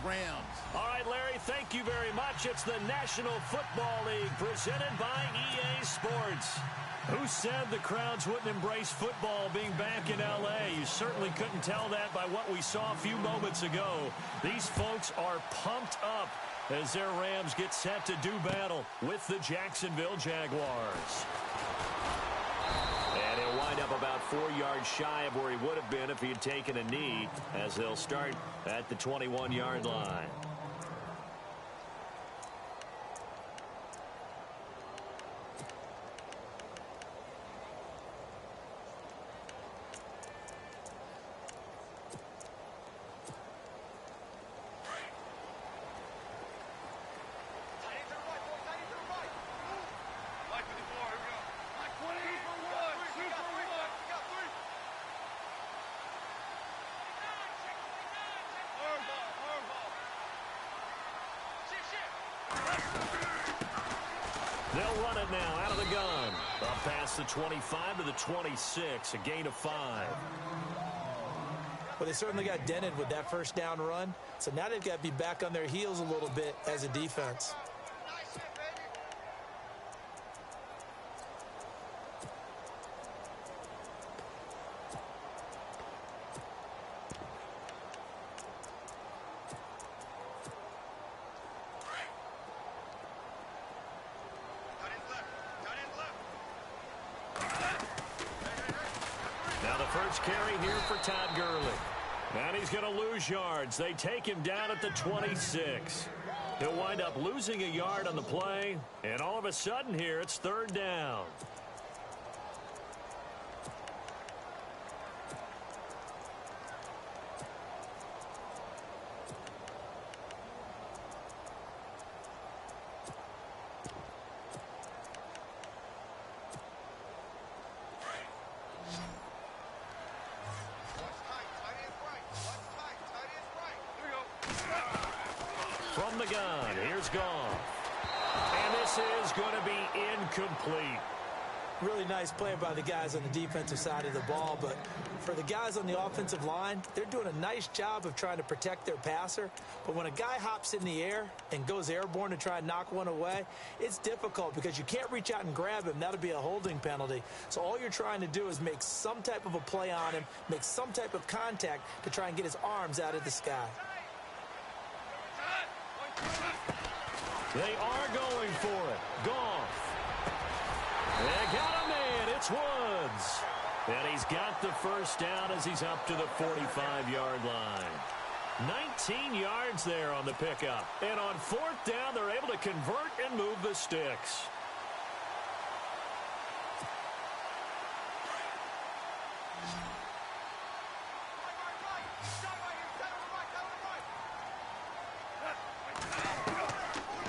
Rams. All right, Larry, thank you very much. It's the National Football League presented by EA Sports. Who said the crowds wouldn't embrace football being back in L.A.? You certainly couldn't tell that by what we saw a few moments ago. These folks are pumped up as their Rams get set to do battle with the Jacksonville Jaguars. And he'll wind up about 4 yards shy of where he would have been if he had taken a knee, as they'll start at the 21-yard line. They'll run it now out of the gun. Up past the 25 to the 26, a gain of 5. Well, they certainly got dented with that first down run, so now they've got to be back on their heels a little bit as a defense. First carry here for Todd Gurley. And he's going to lose yards. They take him down at the 26. He'll wind up losing a yard on the play. And all of a sudden here, it's 3rd down. From the gun, here's Goff. And this is going to be incomplete. Really nice play by the guys on the defensive side of the ball, but for the guys on the offensive line, they're doing a nice job of trying to protect their passer. But when a guy hops in the air and goes airborne to try and knock one away, it's difficult because you can't reach out and grab him. That'll be a holding penalty. So all you're trying to do is make some type of a play on him, make some type of contact to try and get his arms out of the sky. They are going for it. Goff. They got a man. It's Woods. And he's got the first down as he's up to the 45-yard line. 19 yards there on the pickup. And on 4th down, they're able to convert and move the sticks.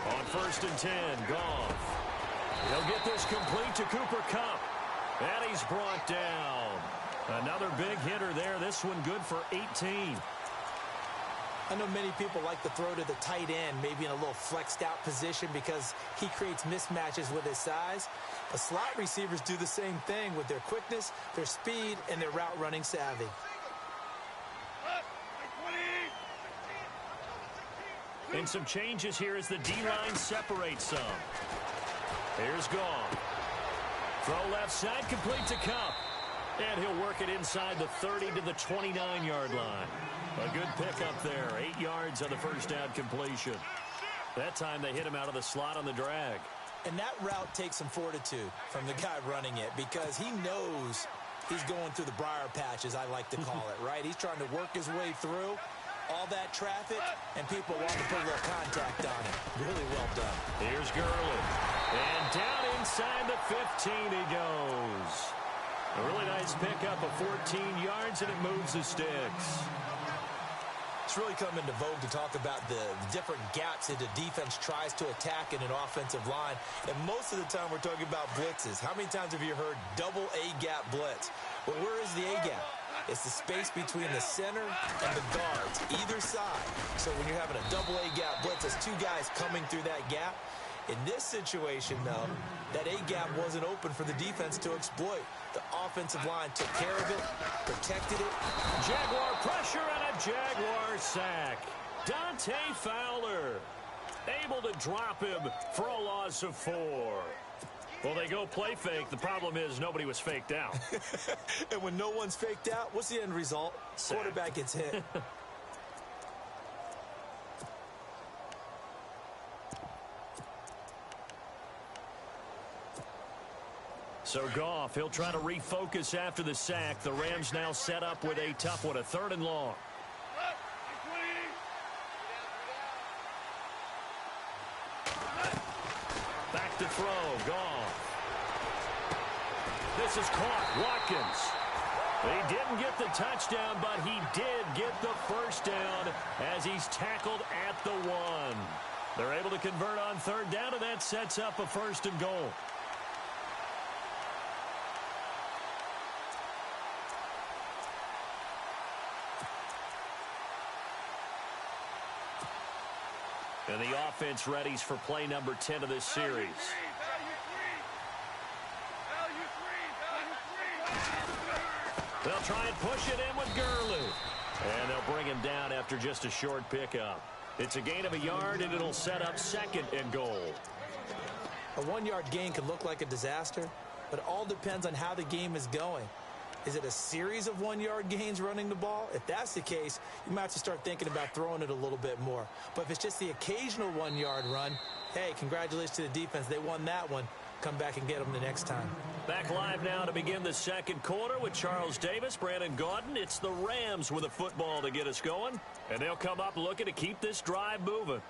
On 1st and 10, Goff. He'll get this complete to Cooper Kupp. And he's brought down. Another big hitter there. This one good for 18. I know many people like to throw to the tight end, maybe in a little flexed out position because he creates mismatches with his size. But slot receivers do the same thing with their quickness, their speed, and their route running savvy. And some changes here as the D-line separates some. Here's Goff. Throw left side, complete to Kupp. And he'll work it inside the 30 to the 29-yard line. A good pickup there. 8 yards on the first down completion. That time they hit him out of the slot on the drag. And that route takes some fortitude from the guy running it because he knows he's going through the briar patch, as I like to call it, right? He's trying to work his way through all that traffic, and people want to put a little contact on him. Really well done. Here's Gurley. And down inside the 15 he goes. A really nice pickup of 14 yards, and it moves the sticks. It's really come into vogue to talk about the different gaps that the defense tries to attack in an offensive line. And most of the time we're talking about blitzes. How many times have you heard double A-gap blitz? Well, where is the A-gap? It's the space between the center and the guards, either side. So when you're having a double A-gap blitz, there's two guys coming through that gap. In this situation, though, that A-gap wasn't open for the defense to exploit. The offensive line took care of it, protected it. Jaguar pressure and a Jaguar sack. Dante Fowler able to drop him for a loss of 4. Well, they go play fake. The problem is nobody was faked out. And when no one's faked out, what's the end result? Quarterback gets hit. So Goff, he'll try to refocus after the sack. The Rams now set up with a tough one, a 3rd and long. Back to throw, Goff. This is caught, Watkins. He didn't get the touchdown, but he did get the first down as he's tackled at the 1. They're able to convert on 3rd down, and that sets up a 1st and goal. And the offense readies for play number 10 of this series. They'll try and push it in with Gurley. And they'll bring him down after just a short pickup. It's a gain of a yard, and it'll set up 2nd and goal. A 1-yard gain could look like a disaster, but it all depends on how the game is going. Is it a series of 1-yard gains running the ball? If that's the case, you might have to start thinking about throwing it a little bit more. But if it's just the occasional 1-yard run, hey, congratulations to the defense. They won that one. Come back and get them the next time. Back live now to begin the 2nd quarter with Charles Davis, Brandon Gaudin. It's the Rams with a football to get us going. And they'll come up looking to keep this drive moving.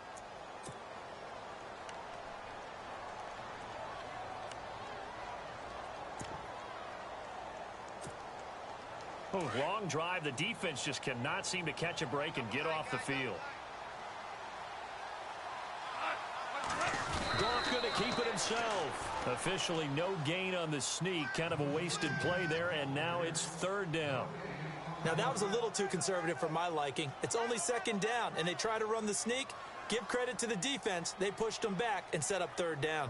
Long drive. The defense just cannot seem to catch a break and get off the field. Goff going to keep it himself. Officially no gain on the sneak. Kind of a wasted play there, and now it's 3rd down. Now, that was a little too conservative for my liking. It's only 2nd down, and they try to run the sneak. Give credit to the defense. They pushed them back and set up 3rd down.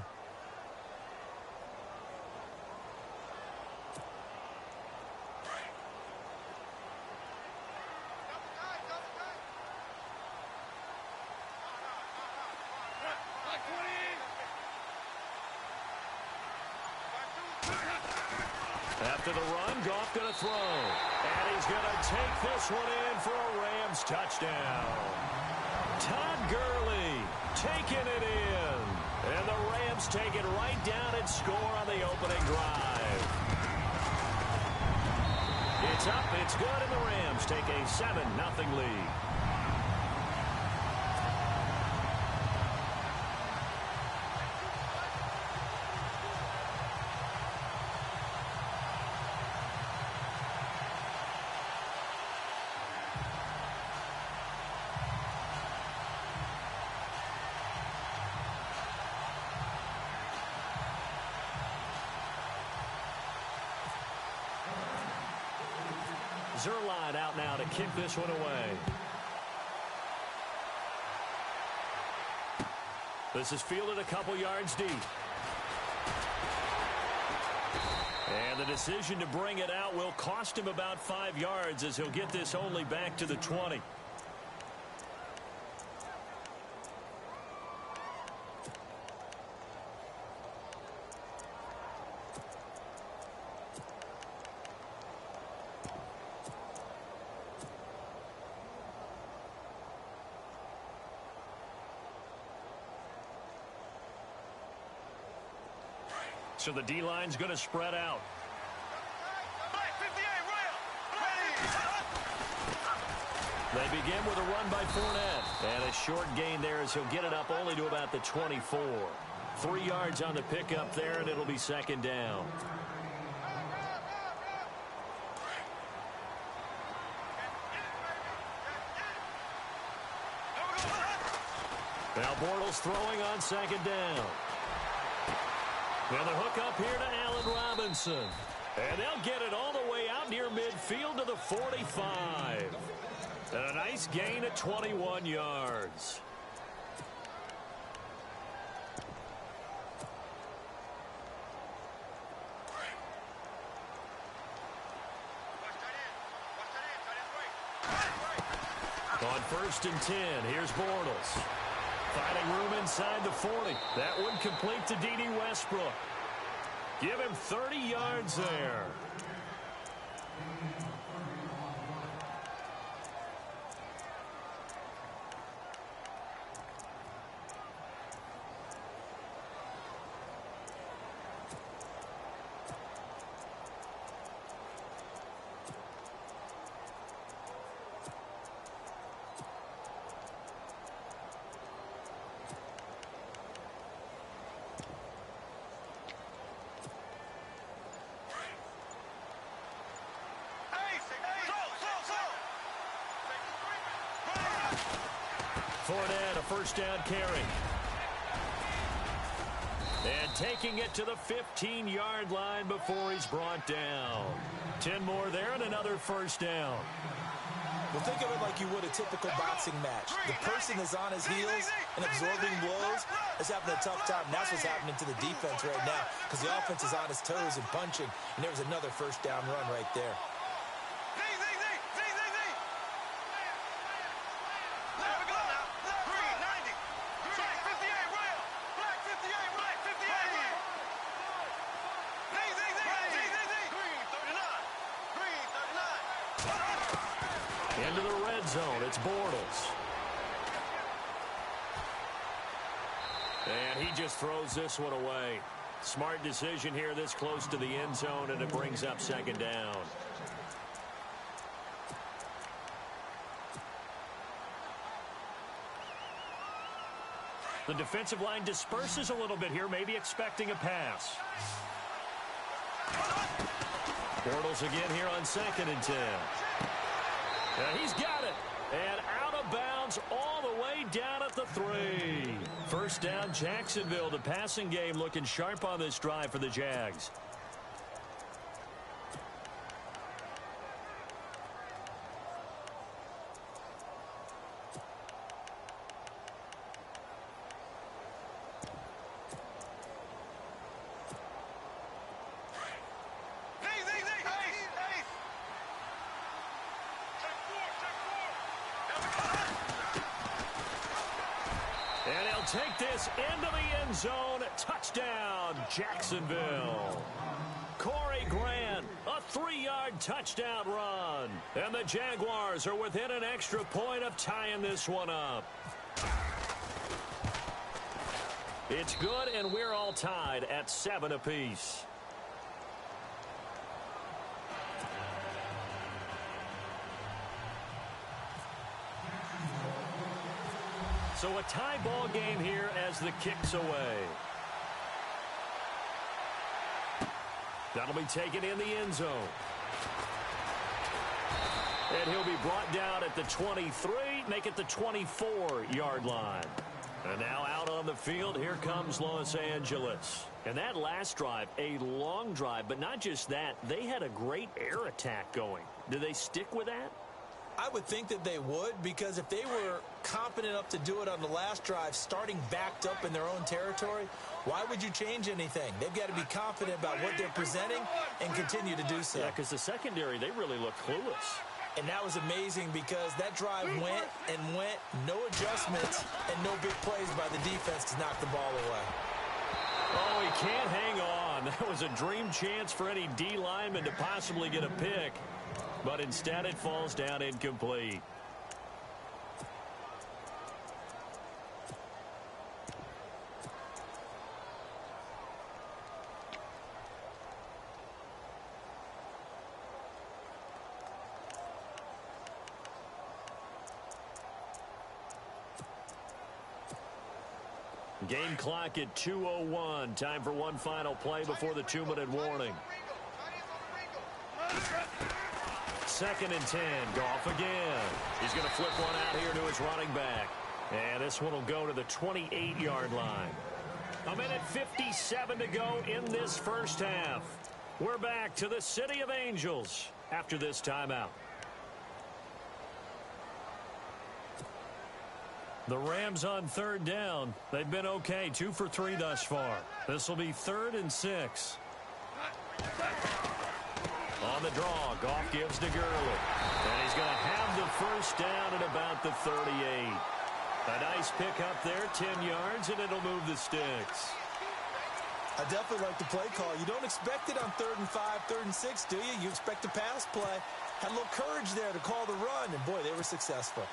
After the run, Goff going to throw. And he's going to take this one in for a Rams touchdown. Todd Gurley taking it in. And the Rams take it right down and score on the opening drive. It's up, it's good, and the Rams take a 7-0 lead. Zerline out now to kick this one away. This is fielded a couple yards deep. And the decision to bring it out will cost him about 5 yards as he'll get this only back to the 20. So the D-line's going to spread out. They begin with a run by Fournette. And a short gain there as he'll get it up only to about the 24. 3 yards on the pickup there, and it'll be 2nd down. Now Bortles throwing on 2nd down. Now the hook up here to Allen Robinson. And they'll get it all the way out near midfield to the 45. And a nice gain of 21 yards. On first and 10. Here's Bortles. Finding room inside the 40. That would complete to D.D. Westbrook. Give him 30 yards there. Fournette, a first down carry. And taking it to the 15-yard line before he's brought down. 10 more there and another first down. Well, think of it like you would a typical boxing match. The person is on his heels and absorbing blows is having a tough time. And that's what's happening to the defense right now because the offense is on his toes and punching. And there was another first down run right there. Into the red zone, it's Bortles. And he just throws this one away. Smart decision here this close to the end zone, and it brings up second down. The defensive line disperses a little bit here, maybe expecting a pass. Bortles again here on second and 10. He's got it. And out of bounds all the way down at the 3. First down, Jacksonville. The passing game looking sharp on this drive for the Jags. And he'll take this into the end zone. Touchdown, Jacksonville. Corey Grant, a 3-yard touchdown run. And the Jaguars are within an extra point of tying this one up. It's good, and we're all tied at 7 apiece. So a tie ball game here as the kick's away. That'll be taken in the end zone. And he'll be brought down at the 23, make it the 24-yard line. And now out on the field, here comes Los Angeles. And that last drive, a long drive, but not just that, they had a great air attack going. Do they stick with that? I would think that they would, because if they were confident enough to do it on the last drive, starting backed up in their own territory, why would you change anything? They've got to be confident about what they're presenting and continue to do so. Yeah, because the secondary, they really look clueless. And that was amazing because that drive went and went, no adjustments, and no big plays by the defense to knock the ball away. Oh, he can't hang on. That was a dream chance for any D lineman to possibly get a pick. But instead it falls down incomplete. Game clock at 2:01. Time for one final play before the 2-minute warning. Second and 10. Goff again. He's going to flip one out here to his running back. And this one will go to the 28-yard line. 1:57 to go in this first half. We're back to the City of Angels after this timeout. The Rams on third down. They've been okay. 2 for 3 thus far. This will be 3rd and 6. On the draw, Goff gives to Gurley. And he's going to have the first down at about the 38. A nice pick up there, 10 yards, and it'll move the sticks. I definitely like the play call. You don't expect it on 3rd and 5, 3rd and 6, do you? You expect a pass play. Had a little courage there to call the run, and boy, they were successful.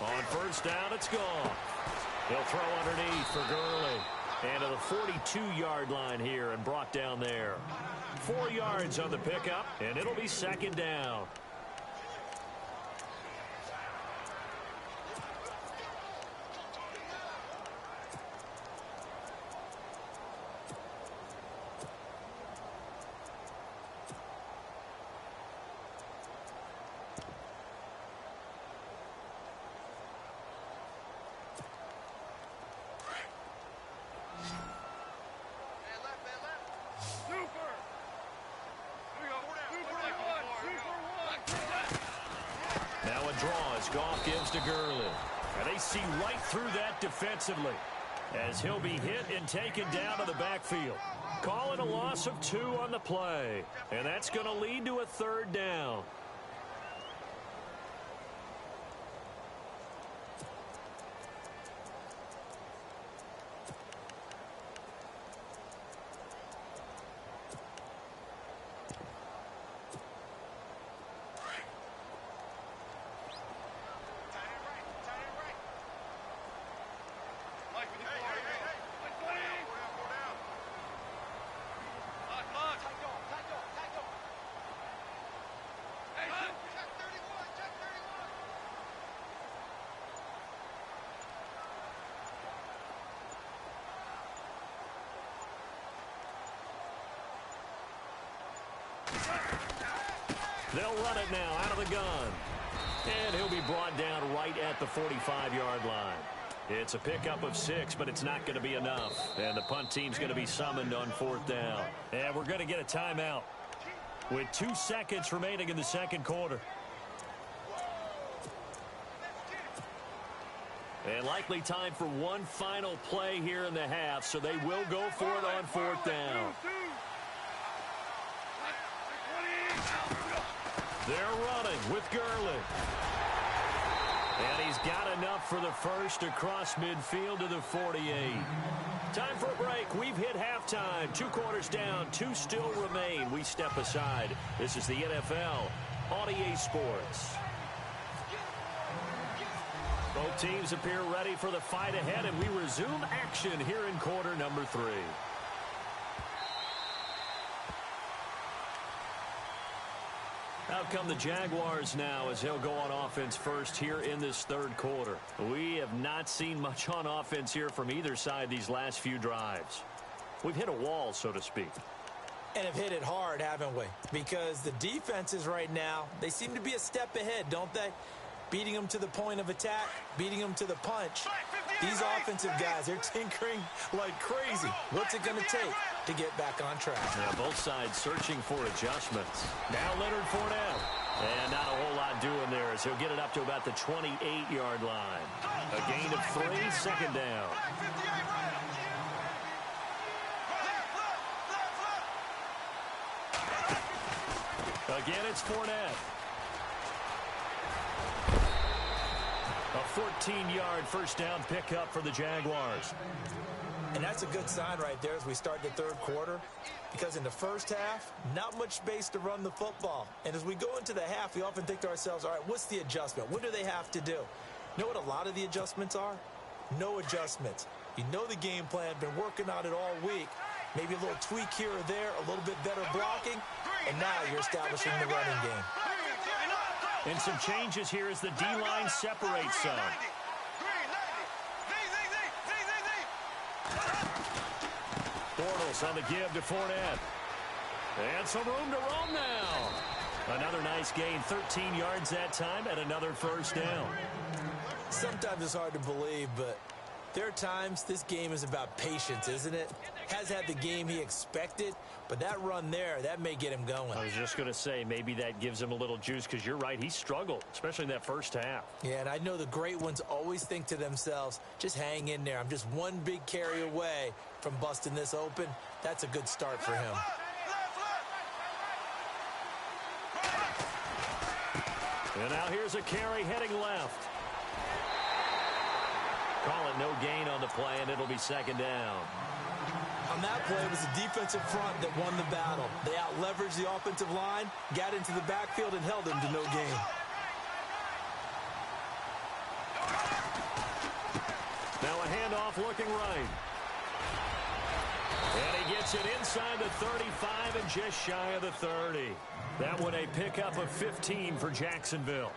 On first down, it's gone. He'll throw underneath for Gurley. And to the 42-yard line here and brought down there. 4 yards on the pickup, and it'll be 2nd down. Now a draw as Goff gives to Gurley. And they see right through that defensively as he'll be hit and taken down to the backfield. Calling a loss of 2 on the play. And that's going to lead to a 3rd down. They'll run it now out of the gun. And he'll be brought down right at the 45-yard line. It's a pickup of 6, but it's not going to be enough. And the punt team's going to be summoned on 4th down. And we're going to get a timeout with 2 seconds remaining in the 2nd quarter. And likely time for one final play here in the half, so they will go for it on 4th down. They're running with Gurley. And he's got enough for the first across midfield to the 48. Time for a break. We've hit halftime. 2 quarters down. 2 still remain. We step aside. This is the NFL on EA Sports. Both teams appear ready for the fight ahead, and we resume action here in quarter number 3. Out come the Jaguars now as they'll go on offense first here in this 3rd quarter. We have not seen much on offense here from either side these last few drives. We've hit a wall, so to speak. And have hit it hard, haven't we? Because the defenses right now, they seem to be a step ahead, don't they? Beating them to the point of attack, beating them to the punch. These offensive guys, they're tinkering like crazy. What's it going to take to get back on track? Yeah, both sides searching for adjustments. Now Leonard Fournette. And not a whole lot doing there as he'll get it up to about the 28-yard line. A gain of 3, 2nd down. Again, it's Fournette. A 14-yard first down pickup for the Jaguars. And that's a good sign right there as we start the 3rd quarter, because in the first half, not much space to run the football. And as we go into the half, we often think to ourselves, all right, what's the adjustment? What do they have to do? You know what a lot of the adjustments are? No adjustments. You know the game plan, been working on it all week. Maybe a little tweak here or there, a little bit better blocking, and now you're establishing the running game. And some changes here as the D-line separates some. Bortles on the give to Fournette. And some room to roam now. Another nice gain, 13 yards that time, and another first down. Sometimes it's hard to believe, but There are times this game is about patience, isn't it? Has had the game he expected, but that run there, that may get him going. I was just going to say, maybe that gives him a little juice, because you're right, he struggled, especially in that first half. Yeah, and I know the great ones always think to themselves, just hang in there. I'm just one big carry away from busting this open. That's a good start for him. And now here's a carry heading left. Call it no gain on the play, and it'll be second down. On that play, it was the defensive front that won the battle. They out-leveraged the offensive line, got into the backfield, and held them to no gain. Now a handoff looking right. And he gets it inside the 35 and just shy of the 30. That one a pickup of 15 for Jacksonville.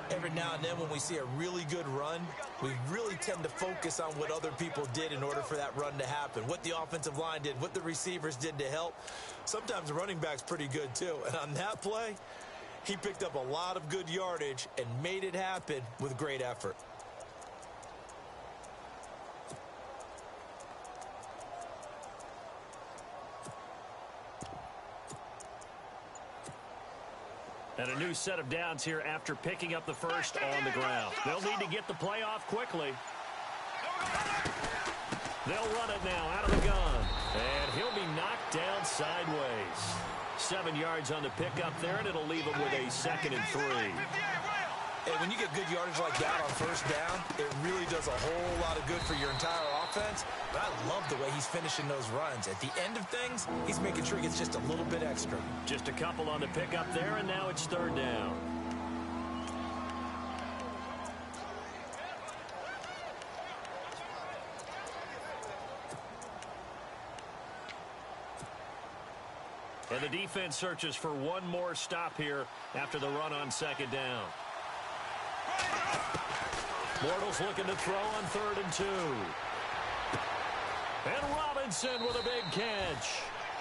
Every now and then when we see a really good run, we really tend to focus on what other people did in order for that run to happen. What the offensive line did, what the receivers did to help. Sometimes the running back's pretty good too. And on that play, he picked up a lot of good yardage and made it happen with great effort. And a new set of downs here after picking up the first on the ground. They'll need to get the play off quickly. They'll run it now out of the gun. And he'll be knocked down sideways. 7 yards on the pickup there, and it'll leave him with a 2nd and 3. Hey, when you get good yardage like that on first down, it really does a whole lot of good for your entire offense. But I love the way he's finishing those runs. At the end of things, he's making sure he gets just a little bit extra. Just a couple on the pickup there, and now it's 3rd down. And the defense searches for one more stop here after the run on 2nd down. Bortles looking to throw on 3rd and 2. And Robinson with a big catch.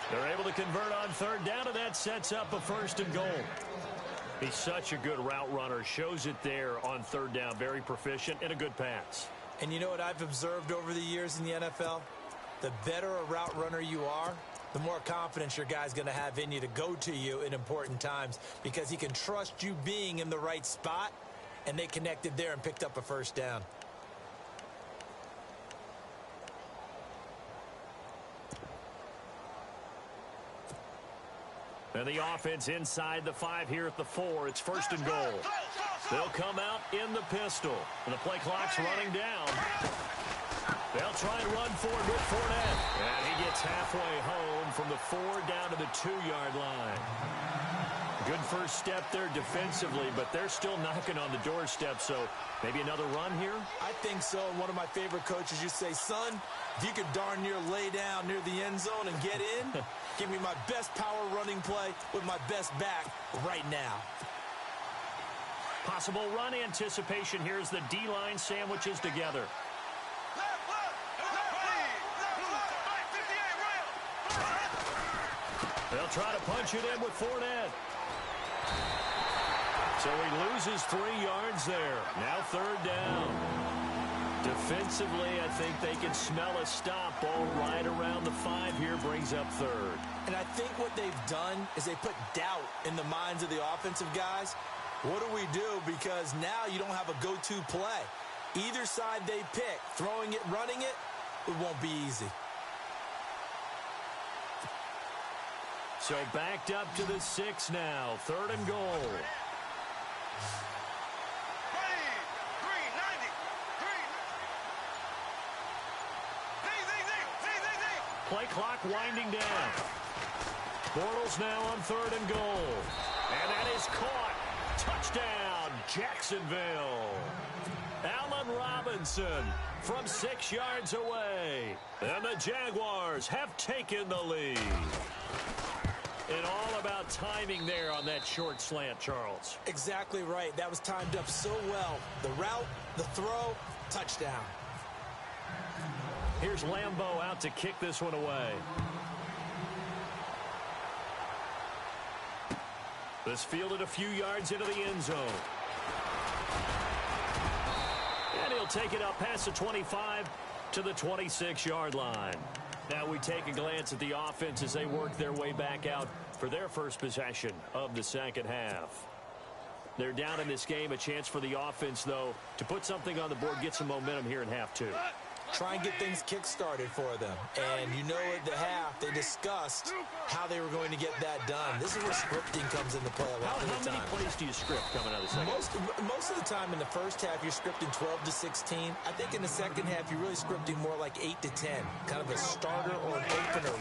They're able to convert on 3rd down, and that sets up a 1st and goal. He's such a good route runner. Shows it there on 3rd down. Very proficient and a good pass. And you know what I've observed over the years in the NFL? The better a route runner you are, the more confidence your guy's going to have in you to go to you in important times, because he can trust you being in the right spot. And they connected there and picked up a 1st down. And the offense inside the 5 here at the 4. It's 1st and goal. They'll come out in the pistol. And the play clock's running down. They'll try and run forward with Fournette. And he gets halfway home from the 4 down to the 2-yard line. Good first step there defensively, but they're still knocking on the doorstep, so maybe another run here? I think so. And one of my favorite coaches used to say, son, if you could darn near lay down near the end zone and get in, give me my best power running play with my best back right now. Possible run anticipation here as the D-line sandwiches together. They'll try to punch it in with Fournette. So he loses 3 yards there. Now 3rd down. Defensively, I think they can smell a stop. Ball right around the 5 here, brings up 3rd. And I think what they've done is they put doubt in the minds of the offensive guys. What do we do? Because now you don't have a go-to play. Either side they pick, throwing it, running it, it won't be easy. So backed up to the 6 now. 3rd and goal. Play clock winding down. Bortles now on 3rd and goal. And that is caught. Touchdown, Jacksonville. Allen Robinson from 6 yards away. And the Jaguars have taken the lead. And all about timing there on that short slant, Charles. Exactly right. That was timed up so well. The route, the throw, touchdown. Here's Lambeau out to kick this one away. This fielded a few yards into the end zone. And he'll take it up past the 25 to the 26-yard line. Now we take a glance at the offense as they work their way back out for their first possession of the second half. They're down in this game. A chance for the offense, though, to put something on the board, get some momentum here in half two. Try and get things kick-started for them. And you know at the half, they discussed how they were going to get that done. This is where scripting comes into play a lot of the time. How many plays do you script coming out of the second? Most of the time in the first half, you're scripting 12 to 16. I think in the second half, you're really scripting more like 8 to 10. Kind of a starter or an opener,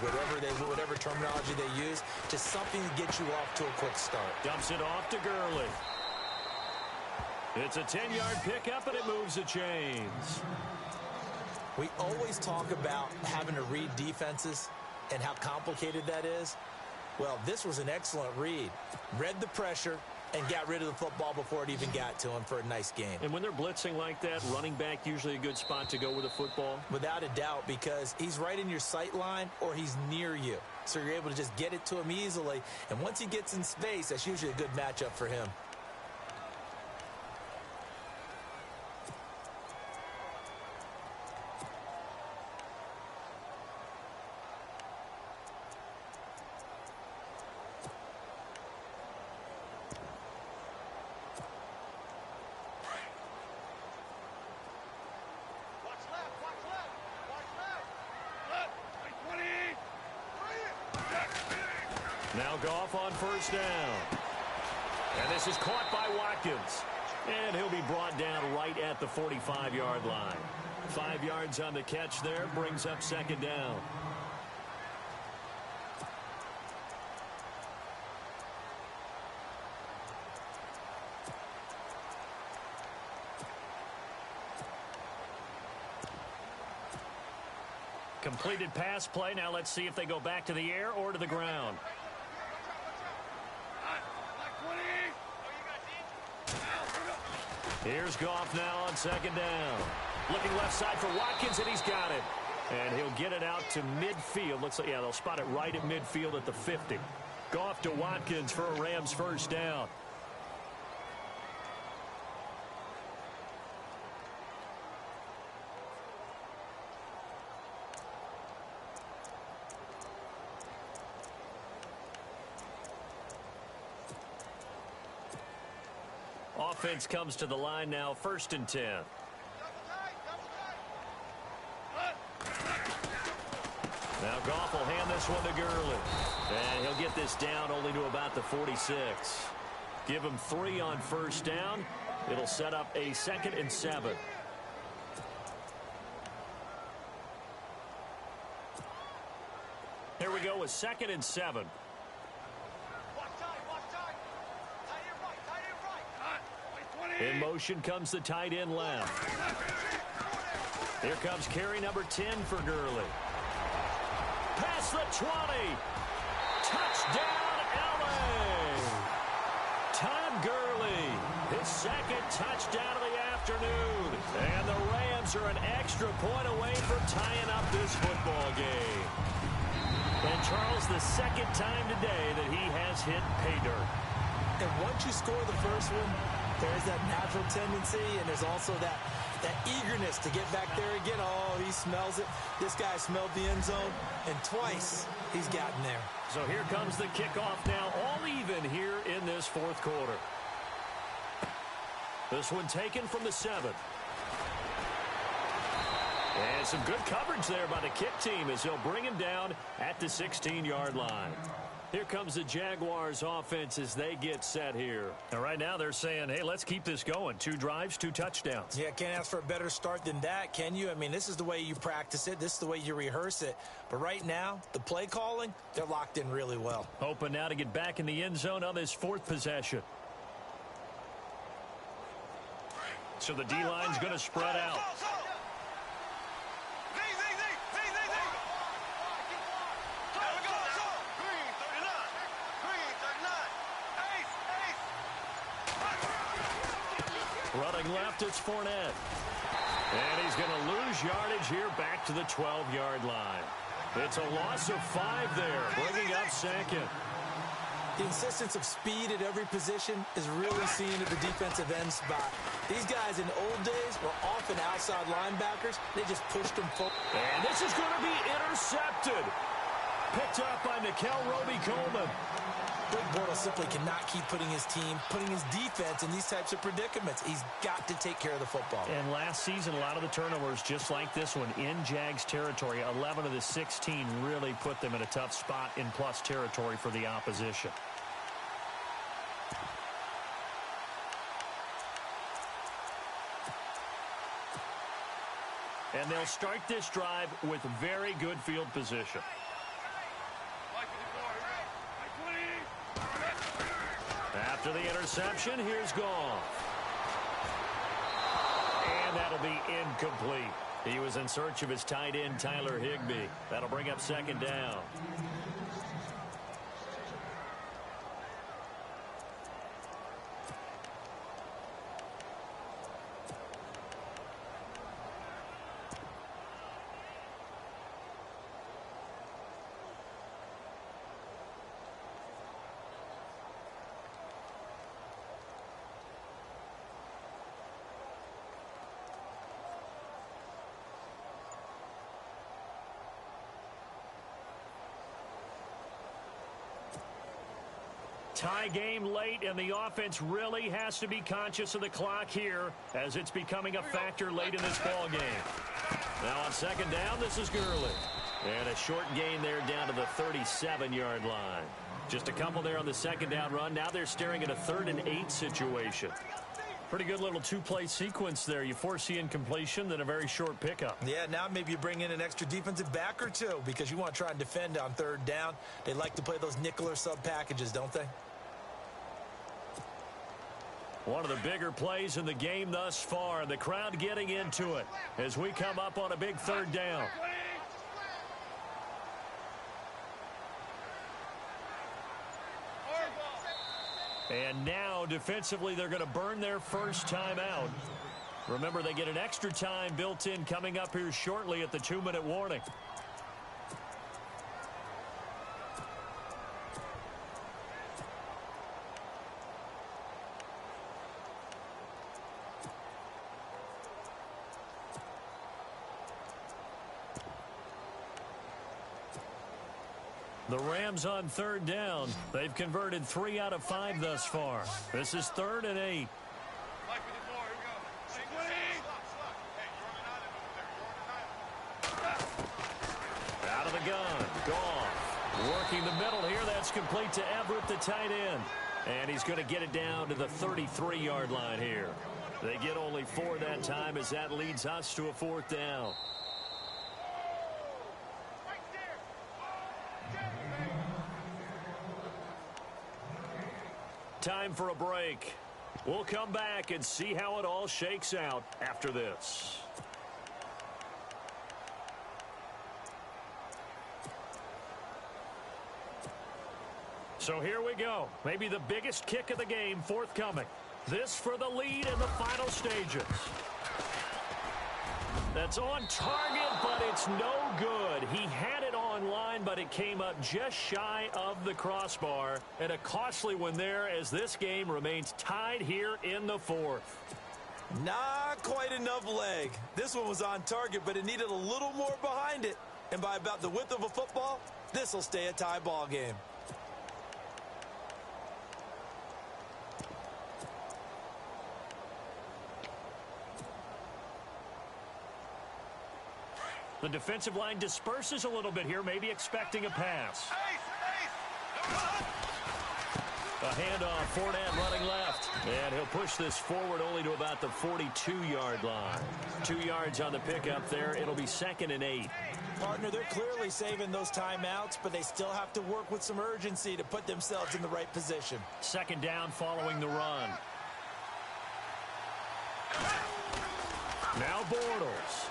whatever terminology they use, just something to get you off to a quick start. Dumps it off to Gurley. It's a 10-yard pickup, and it moves the chains. We always talk about having to read defenses and how complicated that is. Well, this was an excellent read. Read the pressure and got rid of the football before it even got to him for a nice game. And when they're blitzing like that, running back usually a good spot to go with a football? Without a doubt, because he's right in your sight line or he's near you. So you're able to just get it to him easily. And once he gets in space, that's usually a good matchup for him. Now Goff on first down. And this is caught by Watkins. And he'll be brought down right at the 45-yard line. 5 yards on the catch there, brings up second down. Completed pass play. Now let's see if they go back to the air or to the ground. Here's Goff now on second down. Looking left side for Watkins, and he's got it. And he'll get it out to midfield. Looks like, yeah, they'll spot it right at midfield at the 50. Goff to Watkins for a Rams first down. Offense comes to the line now, 1st and 10. Now Goff will hand this one to Gurley. And he'll get this down only to about the 46. Give him 3 on first down. It'll set up a 2nd and 7. Here we go with 2nd and 7. In motion comes the tight end left. Here comes carry number 10 for Gurley. Past the 20. Touchdown, L.A. Todd Gurley, his 2nd touchdown of the afternoon. And the Rams are an extra point away from tying up this football game. And Charles, the 2nd time today that he has hit pay dirt. And once you score the first one, there's that natural tendency, and there's also that eagerness to get back there again. Oh, he smells it. This guy smelled the end zone, and twice he's gotten there. So here comes the kickoff now, all even here in this 4th quarter. This one taken from the 7th. And some good coverage there by the kick team as they'll bring him down at the 16-yard line. Here comes the Jaguars offense as they get set here. And right now they're saying, hey, let's keep this going. 2 drives, 2 touchdowns. Yeah, can't ask for a better start than that, can you? I mean, this is the way you practice it. This is the way you rehearse it. But right now, the play calling, they're locked in really well. Hoping now to get back in the end zone on this 4th possession. So the D-line's going to spread out. Running left, it's Fournette. And he's going to lose yardage here back to the 12-yard line. It's a loss of 5 there, bringing up 2nd. The insistence of speed at every position is really seen at the defensive end spot. These guys in old days were often outside linebackers. They just pushed them forward. And this is going to be intercepted. Picked up by Nickel Roby-Coleman. Blake Bortles simply cannot keep putting his defense in these types of predicaments. He's got to take care of the football. And last season, a lot of the turnovers, just like this one, in Jags territory, 11 of the 16 really put them in a tough spot in plus territory for the opposition. And they'll start this drive with very good field position. After the interception, here's Goff. And that'll be incomplete. He was in search of his tight end, Tyler Higbee. That'll bring up second down. Tie game late, and the offense really has to be conscious of the clock here as it's becoming a factor late in this ball game. Now on second down, this is Gurley. And a short gain there down to the 37-yard line. Just a couple there on the second down run. Now they're staring at a 3rd and 8 situation. Pretty good little two-play sequence there. You force the incompletion, then a very short pickup. Yeah, now maybe you bring in an extra defensive back or two because you want to try and defend on 3rd down. They like to play those nickel or sub packages, don't they? One of the bigger plays in the game thus far, and the crowd getting into it as we come up on a big 3rd down. And now, defensively, they're going to burn their first time out. Remember, they get an extra time built in coming up here shortly at the 2-minute warning. The Rams on 3rd down. They've converted 3 out of 5 thus far. This is 3rd and 8. Out of the gun. Goff. Working the middle here. That's complete to Everett, the tight end. And he's going to get it down to the 33-yard line here. They get only 4 that time as that leads us to a 4th down. Time for a break. We'll come back and see how it all shakes out after this. So here we go. Maybe the biggest kick of the game forthcoming. This for the lead in the final stages. That's on target, but it's no good. He had it on line, but it came up just shy of the crossbar. And a costly one there as this game remains tied here in the 4th. Not quite enough leg. This one was on target, but it needed a little more behind it. And by about the width of a football, this will stay a tie ball game. The defensive line disperses a little bit here, maybe expecting a pass. A handoff, Fournette running left. And he'll push this forward only to about the 42-yard line. 2 yards on the pickup there. It'll be 2nd and 8. Partner, they're clearly saving those timeouts, but they still have to work with some urgency to put themselves in the right position. 2nd down following the run. Now Bortles.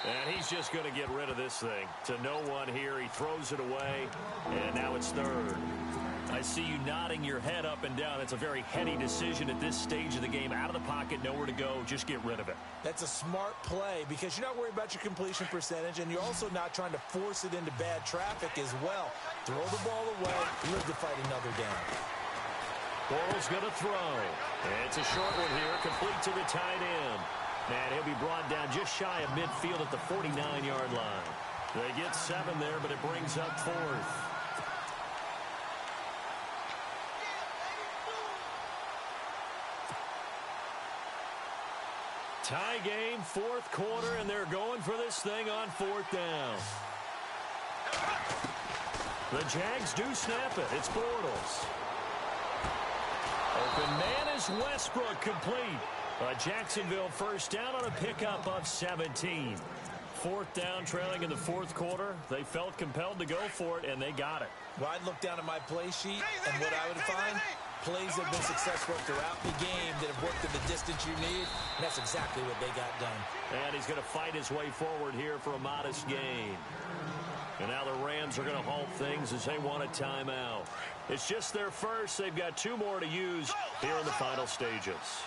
And he's just going to get rid of this thing. To no one here. He throws it away. And now it's 3rd. I see you nodding your head up and down. It's a very heady decision at this stage of the game. Out of the pocket, nowhere to go. Just get rid of it. That's a smart play because you're not worried about your completion percentage, and you're also not trying to force it into bad traffic as well. Throw the ball away, live to fight another down. Bortles going to throw. It's a short one here, complete to the tight end. And he'll be brought down just shy of midfield at the 49-yard line. They get 7 there, but it brings up 4th. Tie game, 4th quarter, and they're going for this thing on 4th down. The Jags do snap it. It's Bortles. Open man is Westbrook, complete. A Jacksonville first down on a pickup of 17. 4th down, trailing in the 4th quarter. They felt compelled to go for it, and they got it. Well, I'd look down at my play sheet, and what I would find, plays have been successful throughout the game that have worked at the distance you need, and that's exactly what they got done. And he's going to fight his way forward here for a modest gain. And now the Rams are going to halt things as they want a timeout. It's just their first. They've got 2 more to use here in the final stages.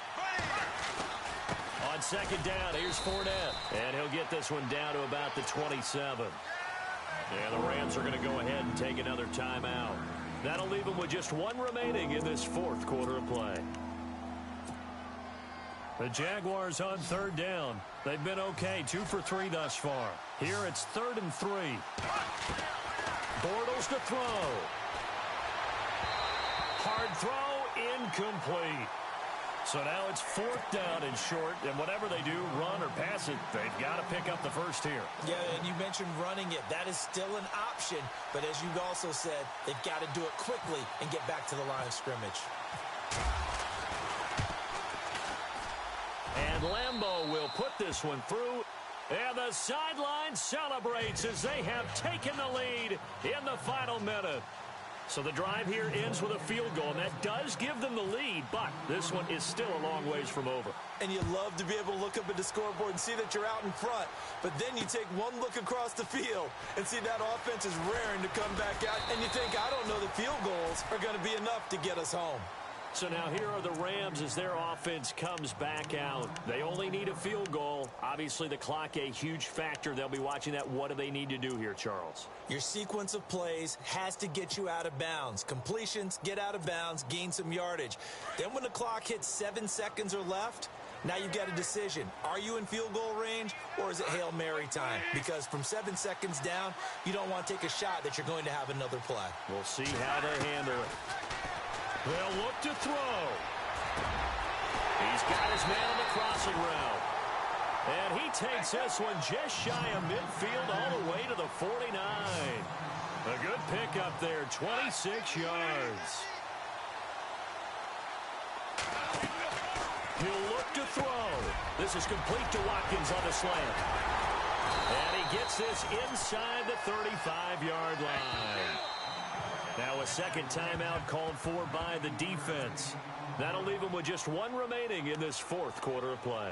On 2nd down, here's Fournette. And he'll get this one down to about the 27. And the Rams are going to go ahead and take another timeout. That'll leave them with just 1 remaining in this 4th quarter of play. The Jaguars on 3rd down. They've been okay, 2 for 3 thus far. Here it's 3rd and 3. Bortles to throw. Hard throw, incomplete. So now it's 4th down and short, and whatever they do, run or pass it, they've got to pick up the first here. Yeah, and you mentioned running it. That is still an option, but as you also said, they've got to do it quickly and get back to the line of scrimmage. And Lambeau will put this one through. And the sideline celebrates as they have taken the lead in the final minute. So the drive here ends with a field goal, and that does give them the lead, but this one is still a long ways from over. And you love to be able to look up at the scoreboard and see that you're out in front, but then you take one look across the field and see that offense is raring to come back out, and you think, I don't know, the field goals are going to be enough to get us home. So now here are the Rams as their offense comes back out. They only need a field goal. Obviously, the clock a huge factor. They'll be watching that. What do they need to do here, Charles? Your sequence of plays has to get you out of bounds. Completions, get out of bounds, gain some yardage. Then when the clock hits 7 seconds or left, now you've got a decision. Are you in field goal range, or is it Hail Mary time? Because from 7 seconds down, you don't want to take a shot that you're going to have another play. We'll see how they handle it. They'll look to throw. He's got his man on the crossing route. And he takes this one just shy of midfield all the way to the 49. A good pickup there, 26 yards. He'll look to throw. This is complete to Watkins on the slant. And he gets this inside the 35-yard line. Now a second timeout called for by the defense. That'll leave them with just 1 remaining in this 4th quarter of play.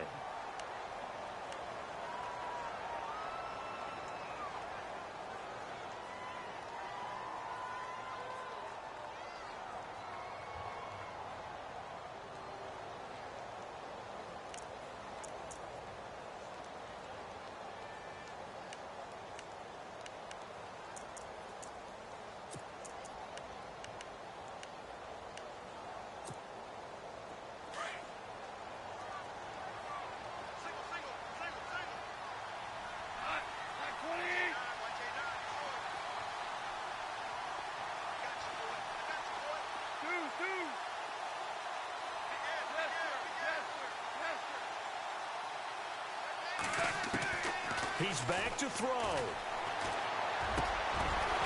He's back to throw.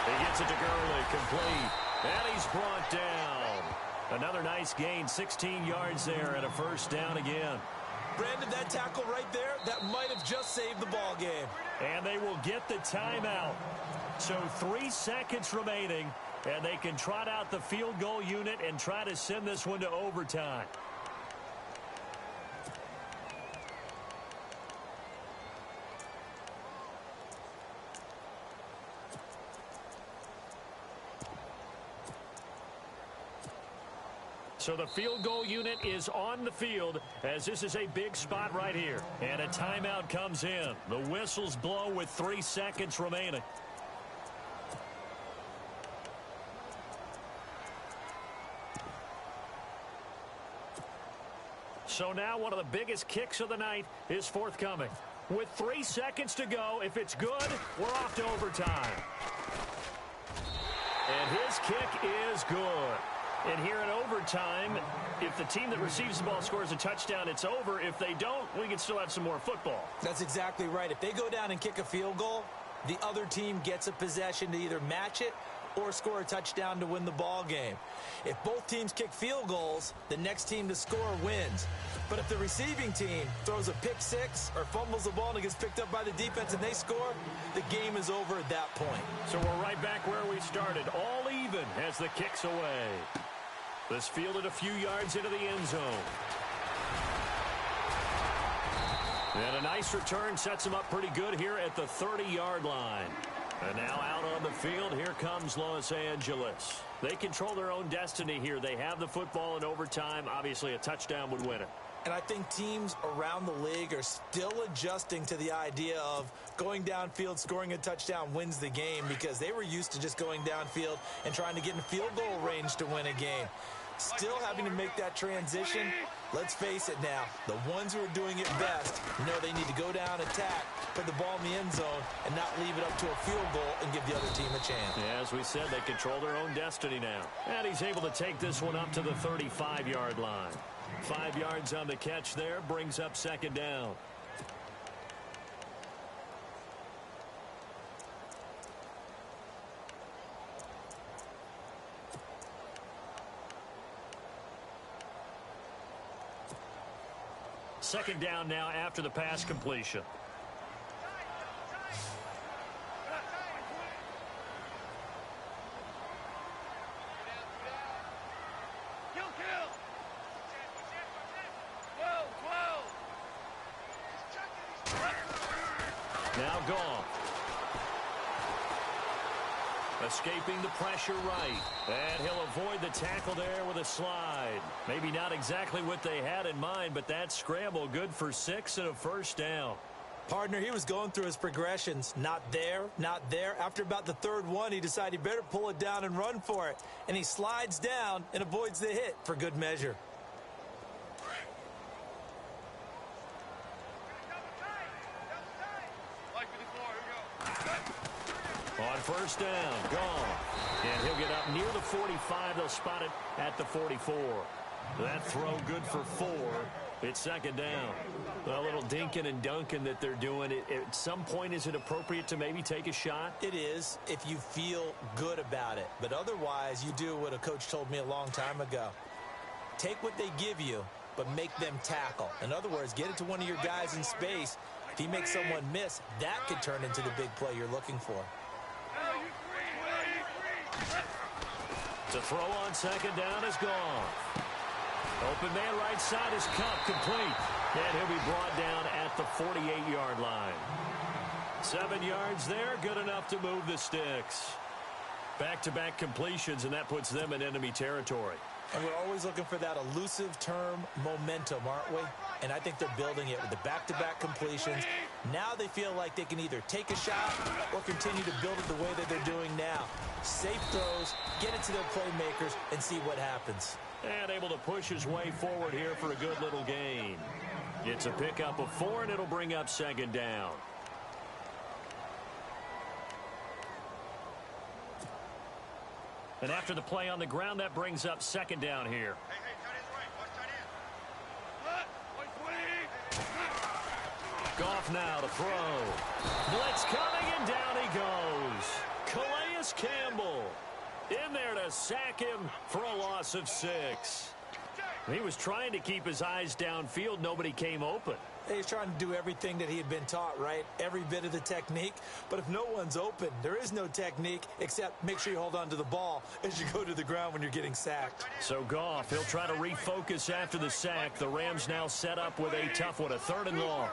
He gets it to Gurley, complete. And he's brought down. Another nice gain, 16 yards there, and a first down again. Brandon, that tackle right there, that might have just saved the ball game. And they will get the timeout. So 3 seconds remaining, and they can trot out the field goal unit and try to send this one to overtime. So the field goal unit is on the field as this is a big spot right here. And a timeout comes in. The whistles blow with 3 seconds remaining. So now one of the biggest kicks of the night is forthcoming. With 3 seconds to go, if it's good, we're off to overtime. And his kick is good. And here in overtime, if the team that receives the ball scores a touchdown, it's over. If they don't, we can still have some more football. That's exactly right. If they go down and kick a field goal, the other team gets a possession to either match it or score a touchdown to win the ball game. If both teams kick field goals, the next team to score wins. But if the receiving team throws a pick six or fumbles the ball and it gets picked up by the defense and they score, the game is over at that point. So we're right back where we started, all even as the kick's away. This fielded a few yards into the end zone. And a nice return sets him up pretty good here at the 30-yard line. And now out on the field, here comes Los Angeles. They control their own destiny here. They have the football in overtime. Obviously, a touchdown would win it. And I think teams around the league are still adjusting to the idea of going downfield, scoring a touchdown wins the game, because they were used to just going downfield and trying to get in field goal range to win a game. Still having to make that transition. Let's face it now, the ones who are doing it best know they need to go down, attack, put the ball in the end zone, and not leave it up to a field goal and give the other team a chance. Yeah, as we said, they control their own destiny now. And he's able to take this one up to the 35-yard line. 5 yards on the catch there, brings up second down. Second down now after the pass completion. Now gone. Escaping the pressure right. And he'll avoid the tackle there with a slide. Maybe not exactly what they had in mind, but that scramble good for 6 and a first down. Partner, he was going through his progressions. Not there, not there. After about the third one, he decided he better pull it down and run for it. And he slides down and avoids the hit for good measure. On first down, gone. And he'll get up near the 45. They'll spot it at the 44. That throw good for 4. It's second down. A little dinking and dunking that they're doing. At some point, is it appropriate to maybe take a shot? It is if you feel good about it. But otherwise, you do what a coach told me a long time ago. Take what they give you, but make them tackle. In other words, get it to one of your guys in space. If he makes someone miss, that could turn into the big play you're looking for. To throw on second down is gone. Open man right side is Cup, complete. And he'll be brought down at the 48-yard line. 7 yards there, good enough to move the sticks. Back-to-back completions, and that puts them in enemy territory. And we're always looking for that elusive term, momentum, aren't we? And I think they're building it with the back-to-back completions. Now they feel like they can either take a shot or continue to build it the way that they're doing now. Safe throws, get it to their playmakers, and see what happens. And able to push his way forward here for a good little gain. It's a pickup of 4, and it'll bring up second down. And after the play on the ground, that brings up second down here. Goff now to throw. Blitz coming, and down he goes. Calais Campbell in there to sack him for a loss of 6. He was trying to keep his eyes downfield. Nobody came open. He's trying to do everything that he had been taught, right? Every bit of the technique. But if no one's open, there is no technique except make sure you hold on to the ball as you go to the ground when you're getting sacked. So Goff, he'll try to refocus after the sack. The Rams now set up with a tough one, a 3rd and long.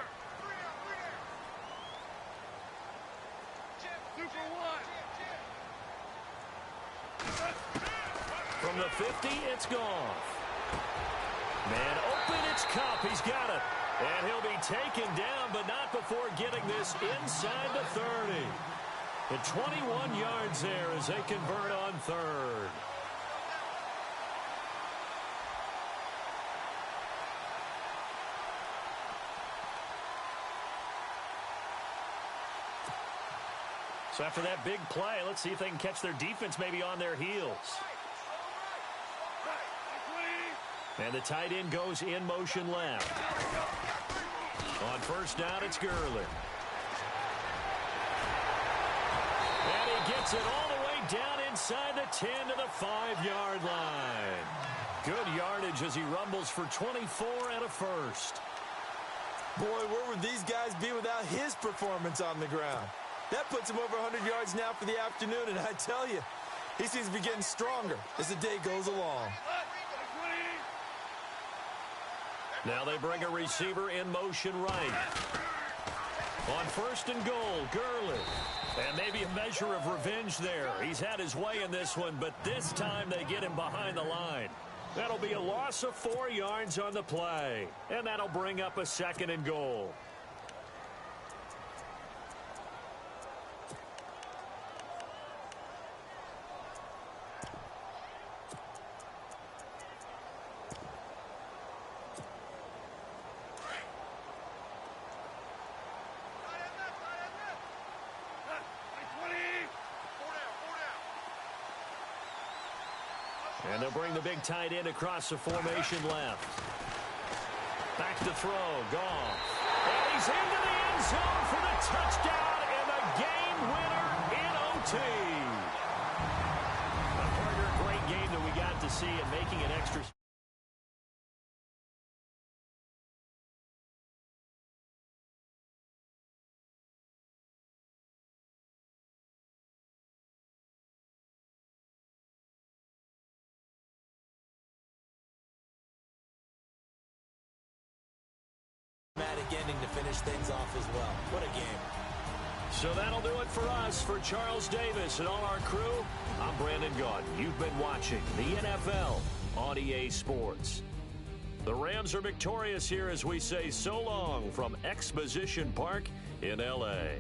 From the 50, it's Goff. Man open, it's Cup. He's got it. And he'll be taken down, but not before getting this inside the 30. And 21 yards there as they convert on third. So after that big play, let's see if they can catch their defense maybe on their heels. And the tight end goes in motion left. On first down, it's Gurley. And he gets it all the way down inside the 10 to the 5-yard line. Good yardage as he rumbles for 24 and a first. Boy, where would these guys be without his performance on the ground? That puts him over 100 yards now for the afternoon, and I tell you, he seems to be getting stronger as the day goes along. Now they bring a receiver in motion right. On first and goal, Gurley. And maybe a measure of revenge there. He's had his way in this one, but this time they get him behind the line. That'll be a loss of 4 yards on the play. And that'll bring up a second and goal. And they'll bring the big tight end across the formation left. Back to throw. Goff. And he's into the end zone for the touchdown and the game winner in OT. A partner, great game that we got to see and making an extra... Ending to finish things off as well. What a game. So that'll do it for us. For Charles Davis and all our crew, I'm Brandon Gaudin. You've been watching the NFL on EA Sports. The Rams are victorious here as we say so long from Exposition Park in L.A.